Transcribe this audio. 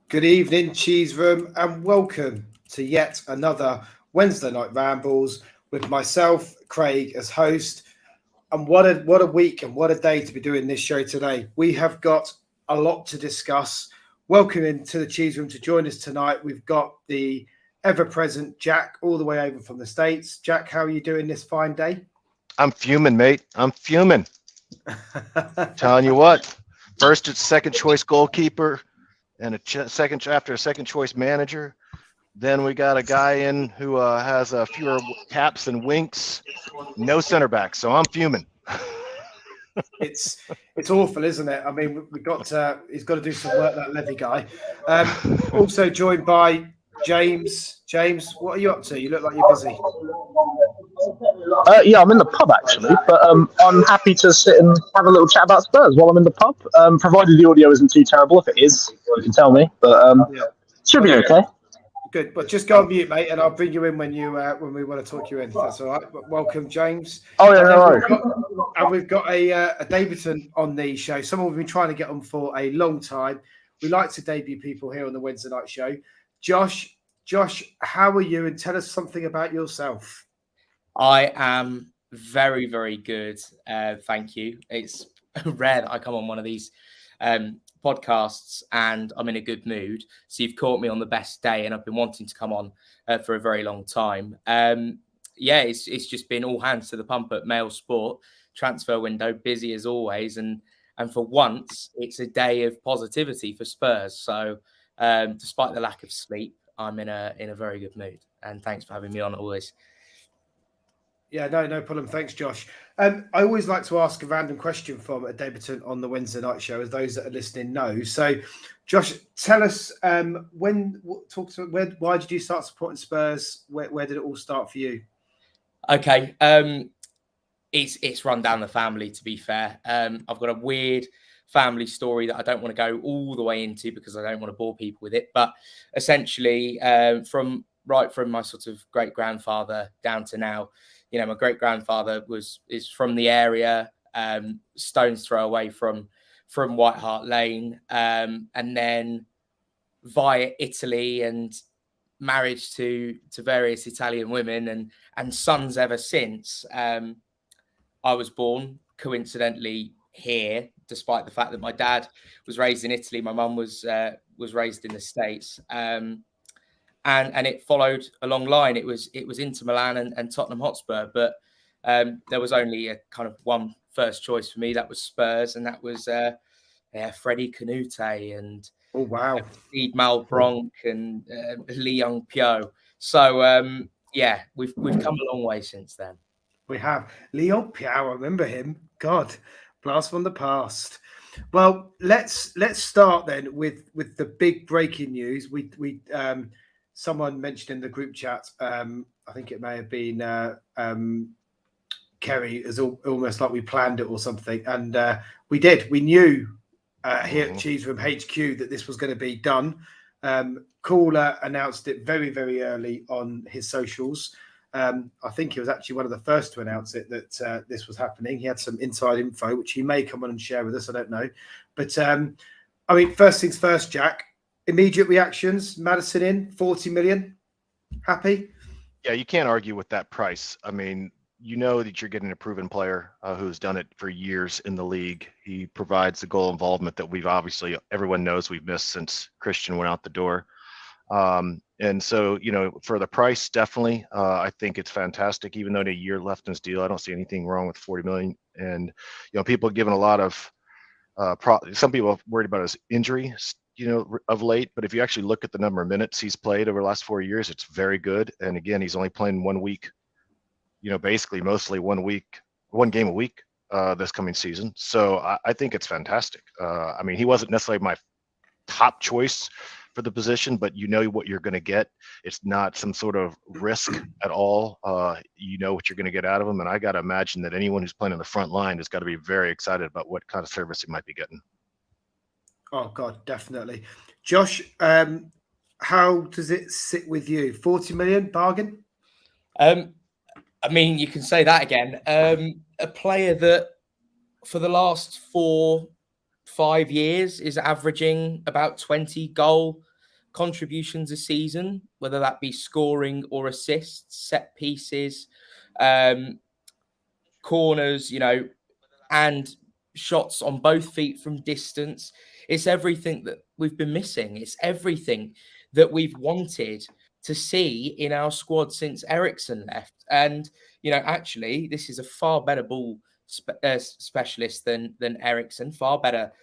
Good evening, Cheese Room, and welcome to yet another Wednesday Night Rambles with myself, Craig, as host. And what a week and what a day to be doing this show today. We have got a lot to discuss. Welcome into the Cheese Room to join us tonight. We've got the ever-present Jack all the way over from the States. Jack, how are you doing this fine day? I'm fuming, mate. I'm fuming. Telling you what, first it's second choice goalkeeper and after a second choice manager. Then we got a guy in who has fewer caps than winks, no center back. So I'm fuming. It's awful, isn't it? I mean, he's got to do some work, that Levy guy. Also joined by James. James, what are you up to? You look like you're busy. Yeah, I'm in the pub actually, but I'm happy to sit and have a little chat about Spurs while I'm in the pub, provided the audio isn't too terrible. If it is, you can tell me, but should be okay. Good, but just go on mute, mate, and I'll bring you in when we want to talk you in. If that's all right. But welcome, James. Oh yeah, no worries. We've got a debutant on the show. Someone we've been trying to get on for a long time. We like to debut people here on the Wednesday night show. Josh, how are you? And tell us something about yourself. I am very, very good. Thank you. It's rare that I come on one of these podcasts and I'm in a good mood. So you've caught me on the best day, and I've been wanting to come on for a very long time. It's just been all hands to the pump at Mail Sport. Transfer window busy as always, and for once it's a day of positivity for Spurs. So despite the lack of sleep, I'm in a very good mood. And thanks for having me on always. Yeah, no problem. Thanks, Josh. I always like to ask a random question from a debutant on the Wednesday night show, as those that are listening know. So, Josh, tell us why did you start supporting Spurs? Where did it all start for you? Okay, it's run down the family. To be fair, I've got a weird family story that I don't want to go all the way into because I don't want to bore people with it. But essentially, from my sort of great grandfather down to now. You know, my great grandfather is from the area, stone's throw away from White Hart Lane, and then via Italy and marriage to various Italian women and sons ever since. I was born coincidentally here, despite the fact that my dad was raised in Italy. My mum was raised in the States. And it followed a long line. It was Inter Milan and Tottenham Hotspur, but there was only a kind of one first choice for me. That was Spurs, and that was Freddie Canute and Steve Malbronk and Lee Young Pyo. So we've come a long way since then. We have Leon Pyo. I remember him. God, blast from the past. Well, let's start then with the big breaking news. We someone mentioned in the group chat, I think it may have been Kerry, is almost like we planned it or something. And we did. We knew here at Cheese Room HQ that this was going to be done. Caller announced it very, very early on his socials. I think he was actually one of the first to announce it that this was happening. He had some inside info, which he may come on and share with us. I don't know. But, first things first, Jack. Immediate reactions, Maddison in, 40 million. Happy? Yeah, you can't argue with that price. I mean, you know that you're getting a proven player who's done it for years in the league. He provides the goal involvement that everyone knows we've missed since Christian went out the door. And so, for the price, definitely, I think it's fantastic. Even though a year left in his deal, I don't see anything wrong with 40 million. And, people giving a lot of, some people are worried about his injury, of late, but if you actually look at the number of minutes he's played over the last 4 years, it's very good. And again, he's only playing 1 week, basically mostly 1 game a week this coming season. So I think it's fantastic. He wasn't necessarily my top choice for the position, but you know what you're going to get. It's not some sort of risk at all. You know what you're going to get out of him. And I got to imagine that anyone who's playing on the front line has got to be very excited about what kind of service he might be getting. Oh, God, definitely. Josh, how does it sit with you? 40 million bargain? You can say that again. A player that for the last 4-5 years is averaging about 20 goal contributions a season, whether that be scoring or assists, set pieces, corners, and shots on both feet from distance. It's everything that we've been missing. It's everything that we've wanted to see in our squad since Eriksen left. And, actually, this is a far better ball specialist than Eriksen, far better